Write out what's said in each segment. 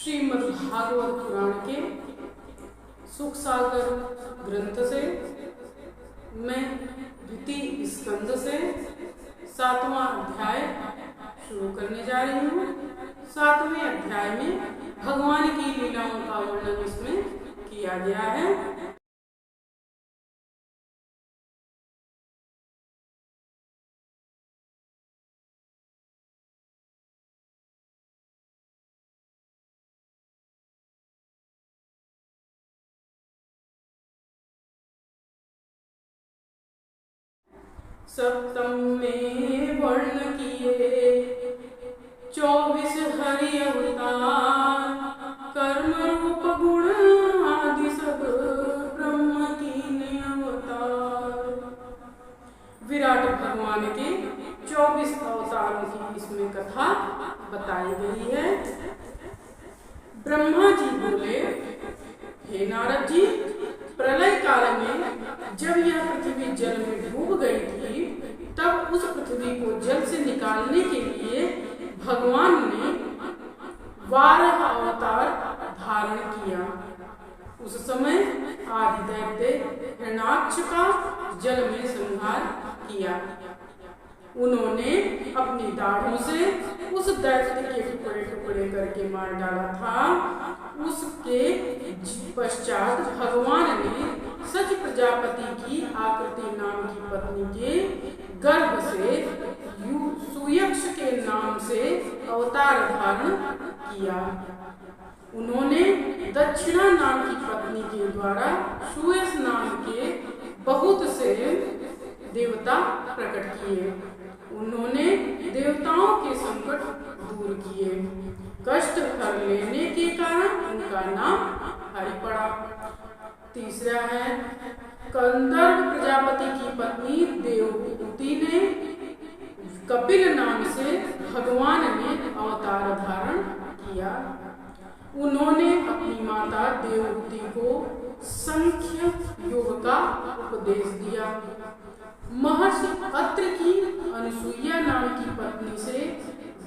श्रीमद् भागवत पुराण के सुख सागर ग्रंथ से मैं द्वितीय स्कंद से 7वां अध्याय शुरू करने जा रही हूँ। 7वें अध्याय में भगवान की लीलाओं का वर्णन इसमें किया गया है। सप्तम में वर्ण किए 24 हरि अवतार, कर्म रूप गुण आदि सब ब्रह्म कीने अवतार। विराट भगवान के 24 अवतारों की इसमें कथा बताई गई है। ब्रह्मा जी बोले, हे नारद जी, प्रलय काल में जब यह पृथ्वी जल में डूब गई थी, तब उस पृथ्वी को जल से निकालने के लिए भगवान ने 12 अवतार धारण किया। उस समय आदिदैत्य हिरण्याक्ष का जल में संहार किया। उन्होंने अपनी दाढ़ों से उस दैत्य के टुकड़े टुकड़े करके मार डाला था। उसके पश्चात भगवान ने सच प्रजापति की आकृति नाम की पत्नी के गर्भ से सुयक्ष के नाम से अवतार धारण किया। उन्होंने दक्षिणा नाम की पत्नी के द्वारा सुयस नाम के बहुत से देवता प्रकट किए। उन्होंने देवताओं के संकट दूर किए। कष्ट हर लेने के कारण उनका नाम हरि पड़ा। तीसरा है, कंदर्प प्रजापति की पत्नी देवहूति ने कपिल नाम से भगवान ने अवतार धारण किया। उन्होंने अपनी माता देवहूति को संख्य योग का उपदेश दिया। महर्षि अत्रि की अनुसुईया नाम की पत्नी से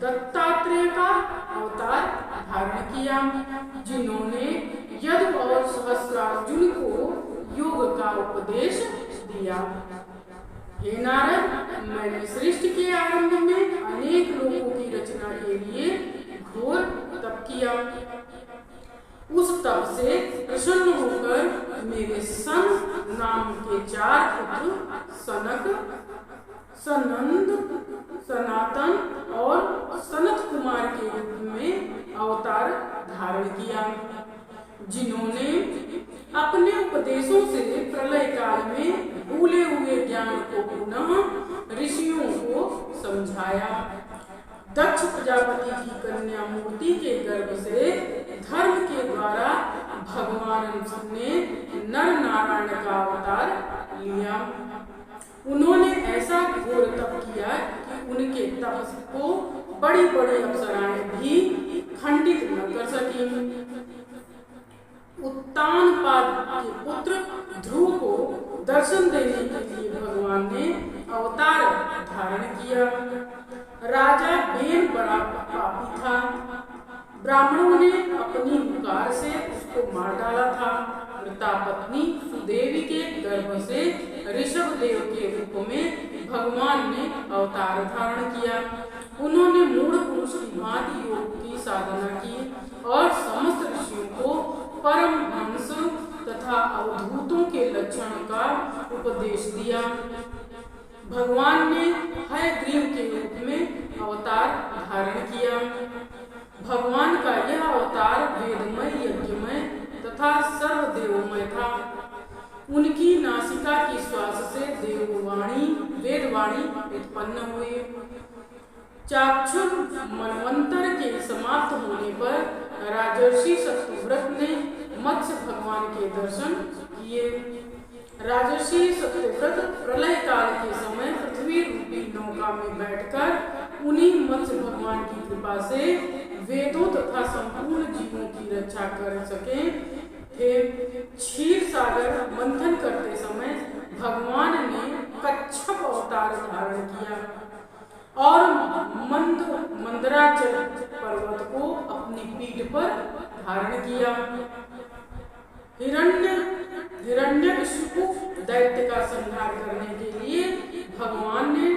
दत्तात्रेय का अवतार धारण किया, जिन्होंने यदु और सहस्रार्जुन को योग का उपदेश दिया। हे नारद, मैंने सृष्टि के आरंभ में अनेक लोगों की रचना के लिए घोर तप किया। उस तप से प्रसन्न होकर मेरे सन नाम के 4 पुत्र सनक, सनंद, सनातन और सनत कुमार के रूप में अवतार धारण किया, जिन्होंने अपने उपदेशों से प्रलय काल में भूले हुए ज्ञान को पुनः ऋषियों को समझाया। दक्ष प्रजापति की कन्या मूर्ति के गर्भ से धर्म के द्वारा भगवान ने नर नारायण का अवतार लिया। उन्होंने ऐसा घोर तप किया कि उनके तप को बड़ी बड़ी अप्सराएं भी खंडित न कर सकी। उत्तानपाद के पुत्र ध्रुव को दर्शन देने के लिए भगवान ने अवतार धारण किया। राजा बेन बड़ा पापी था। ब्राह्मणों ने अपनी हुकार से उसको मार डाला था। मृता पत्नी सुदेवी के गर्भ से ऋषभ देव के रूप में भगवान ने अवतार धारण किया। उन्होंने मूढ़ पुरुष की भांति योग की साधना की और समस्त ऋषियों को परम हंस तथा अवधूतों के लक्षण का उपदेश दिया। भगवान ने हयग्रीव के रूप में अवतार धारण किया। भगवान का यह अवतार वेदमय, यज्ञमय तथा सर्वदेवमय था। उनकी नासिका की श्वास से देववाणी, वेदवाणी उत्पन्न हुई। चाक्षुर मनवंतर के समाप्त होने पर राजर्षि सत्यव्रत ने मत्स्य भगवान के दर्शन किए। राजर्षि सत्यव्रत प्रलय काल के समय पृथ्वी रूपी नौका में बैठकर उन्हीं मत्स्य भगवान की कृपा से वेदों तथा संपूर्ण जीवों की रक्षा कर सके थे। क्षीर सागर मंथन करते समय भगवान ने कच्छप अवतार धारण किया। और मंदराचल पर्वत को अपनी पीठ पर धारण किया। हिरण्यकशिपु दैत्य का संहार करने के लिए भगवान ने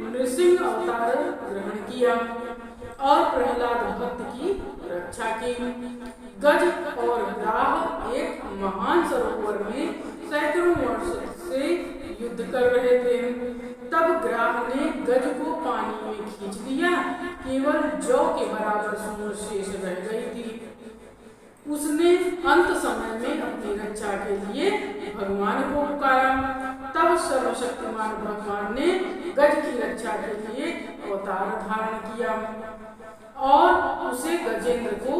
नृसिंह अवतार ग्रहण किया और प्रहलाद भक्त की रक्षा की। गज और ग्राह एक महान सरोवर में सैकड़ों वर्ष से युद्ध कर रहे थे। तब ग्राह ने गज को पानी में खींच लिया, केवल जौ के बराबर सूंड शेष रह गई थी। उसने अंत समय में अपनी रक्षा के लिए भगवान को पुकारा। तब सर्वशक्तिमान भगवान ने गज की रक्षा के लिए अवतार धारण किया और उसे गजेंद्र को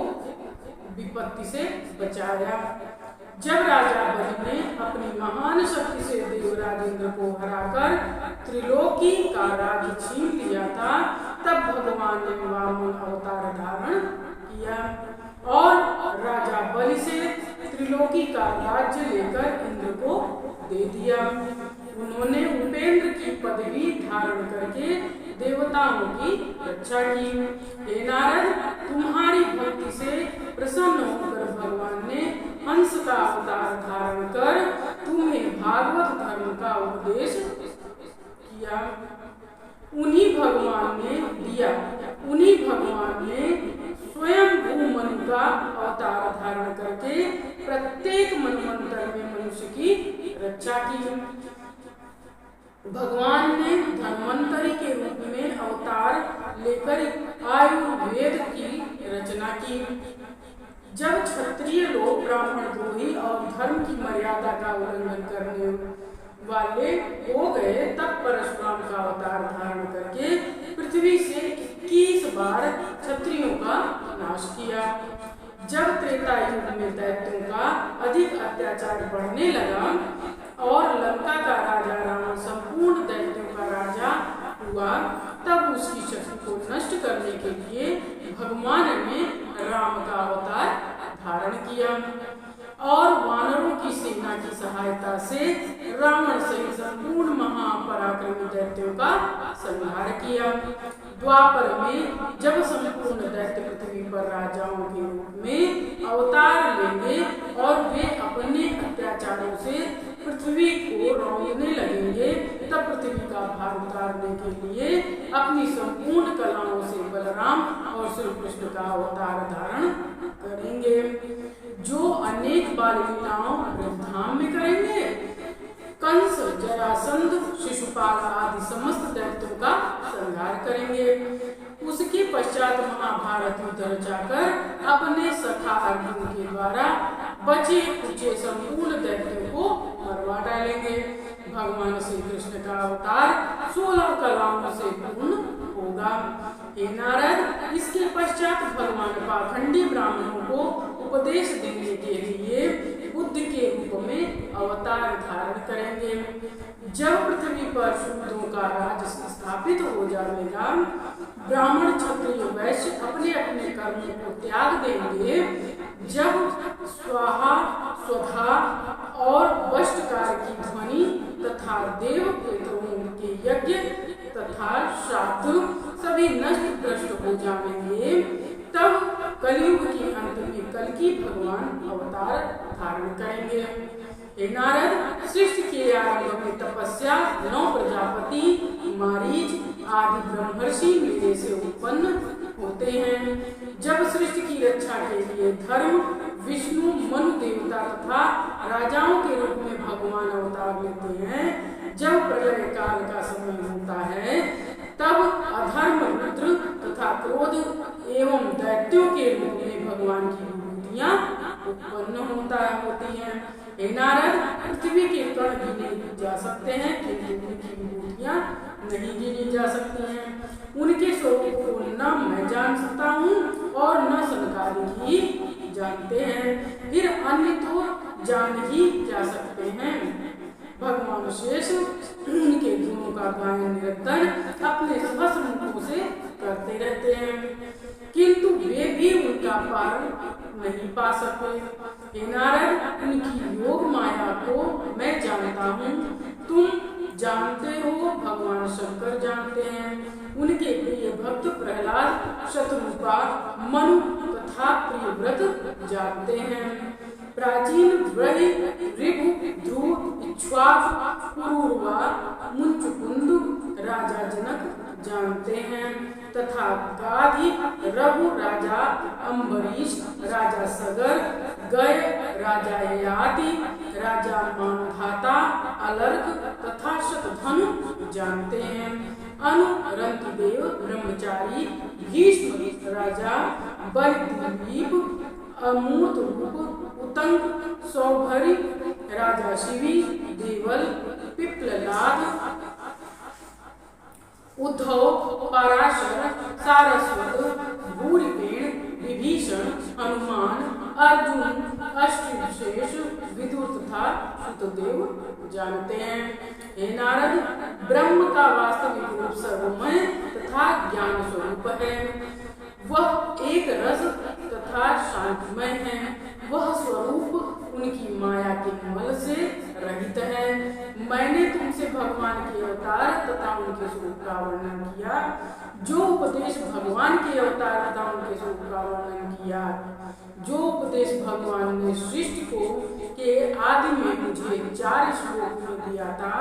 विपत्ति से बचाया। जब राजा बलि ने अपनी महान शक्ति से देवराजेंद्र को हराकर त्रिलोकी का राज्य छीन लिया था, तब भगवान ने वामन अवतार धारण किया और राजा बलि से त्रिलोकी का राज्य लेकर इंद्र को दे दिया। उन्होंने उपेंद्र की पदवी धारण करके देवताओं की रक्षा की। हे नारद, तुम्हारी भक्ति से प्रसन्न होकर भगवान ने हंस का अवतार धारण कर तुम्हें भागवत धर्म का उपदेश किया। उन्हीं भगवान ने स्वयं भूमनु का अवतार धारण करके प्रत्येक मनवंतर में मनुष्य की रक्षा की। भगवान ने धन्वंतरी के रूप में अवतार लेकर आयुर्वेद की रचना की। जब क्षत्रिय लोग ब्राह्मण द्रोही और धर्म की मर्यादा का उल्लंघन करने वाले हो गए, तब परशुराम का अवतार धारण करके पृथ्वी से 21 बार क्षत्रियों का नाश किया। जब त्रेता युग में दैत्यों का अधिक अत्याचार बढ़ने लगा और लंका का राजा रावण संपूर्ण दैत्यों का राजा हुआ, तब उसकी शक्ति को नष्ट करने के लिए भगवान ने राम का अवतार धारण किया और वानरों की सेना की सहायता से रावण सहित संपूर्ण महापराक्रमी दैत्यों का संहार किया। द्वापर में जब संपूर्ण दैत्य पृथ्वी पर राजाओं के रूप में अवतार लेंगे और वे अपने अत्याचारों से पृथ्वी को रौंदने लगेंगे, तब पृथ्वी का भार उतारने के लिए अपनी संपूर्ण कलाओं से बलराम और श्री कृष्ण का अवतार धारण करेंगे, जो अनेक बाल लीलाओं धाम में करेंगे। कंस, जरासंध, शिशुपाल आदि समस्त दैत्यों का संहार करेंगे। उसके पश्चात महाभारत युद्ध रचाकर अपने सखा अर्जुन के द्वारा बचे कुचे संपूर्ण दैत्यों को मरवा डालेंगे। भगवान श्री कृष्ण का अवतार 16 कलाओं से पूर्ण होगा। हे नारद, इसके पश्चात भगवान पाखंडी ब्राह्मणों को उपदेश देने के लिए बुद्ध के रूप में अवतार धारण करेंगे। जब पृथ्वी पर शूद्रों का राज स्थापित हो जाएगा, ब्राह्मण, क्षत्रिय, वैश्य अपने अपने कर्म को त्याग देंगे। जब स्वाहा, स्वधा और वष्टकार की ध्वनि तथा देव पितरों के यज्ञ तथा श्राद्ध सभी नष्ट भ्रष्ट हो जाएंगे, तब कलयुग के अंत में कल्कि भगवान अवतार धारण करेंगे। हे नारद, सृष्टि के आरंभ में तपस्या 9 प्रजापति, मारीच आदि ब्रह्मर्षि मेरे से उत्पन्न होते हैं। जब सृष्टि की रक्षा के लिए धर्म, विष्णु, मनु देवता तथा राजाओं के रूप में भगवान अवतार लेते हैं, जब प्रलय काल का समय होता है, तब अधर्म, रुद्र तथा क्रोध एवं दैत्यों के रूप में भगवान की विभूतियां उत्पन्न होती हैं। हे नारद, पृथ्वी के कण गिने जा सकते हैं, किंतु उनकी विभूतियां नहीं गिनी जा सकती हैं। उनके स्वरूप को न मैं जान सकता हूँ और न सनकादिक ही जानते हैं, फिर अन्य तो जान ही जा सकते हैं। भगवान शेष उनके गुणों का गायन निरंतर अपने सहस्र मुखों से करते रहते हैं, किंतु वे भी उनका पार नहीं पा सकते। हे नारद, उनकी योग माया को मैं जानता हूँ, तुम जानते हो, भगवान शंकर जानते हैं। उनके प्रिय भक्त प्रहलाद, शत्रुपा, मनु तथा प्रियव्रत जानते हैं। प्राचीन व्रहि, ऋभु, ध्रुव, इक्ष्वाकु, पुरूरवा, मुंचुकुंद राजा जनक जानते हैं तथा गाधि, रघु राजा अम्बरीश, राजा सगर, गय राजा ययाति, राजा मानधाता, अलर्क तथा शतधनु जानते हैं। अनु, रंतिदेव, ब्रह्मचारी, भीष्म राजा, बलदीप, अमूर्त रूप, उतंग, सौभरी राजा शिवी, देवल, पिप्ललाद, उद्धव, पराशर, सारस्वत, भूरिपेण, विभीषण, हनुमान, अर्जुन, अष्टविशेष, विदुर तथा सुतदेव जानते हैं। हे नारद, ब्रह्म का वास्तविक रूप सर्वमय तथा ज्ञान स्वरूप है। वह एक रस तथा शांतिमय है। वह स्वरूप उनकी माया के मल से रहित है। मैंने तुमसे भगवान के अवतार तथा उनके स्वरूप का वर्णन किया। जो उपदेश भगवान के अवतार तथा उनके स्वरूप का वर्णन किया, जो उपदेश भगवान ने सृष्टि को के आदि में मुझे 4 श्लोक में दिया था,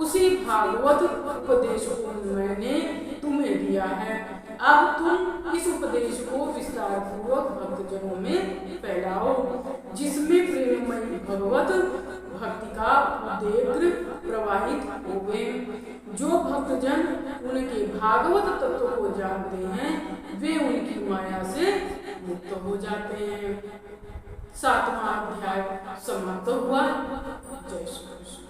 उसी भागवत उपदेश को मैंने तुम्हें दिया है। अब तुम इस उपदेश को विस्तार पूर्वक भक्तजनों में फैलाओ, जिसमें प्रेममयी भगवत भक्ति का उद्रेक प्रवाहित होवे। जो भक्तजन उनके भागवत तत्व को जानते हैं, वे उनकी माया से मुक्त हो जाते हैं। 7वां अध्याय समाप्त हुआ। जय श्री कृष्ण।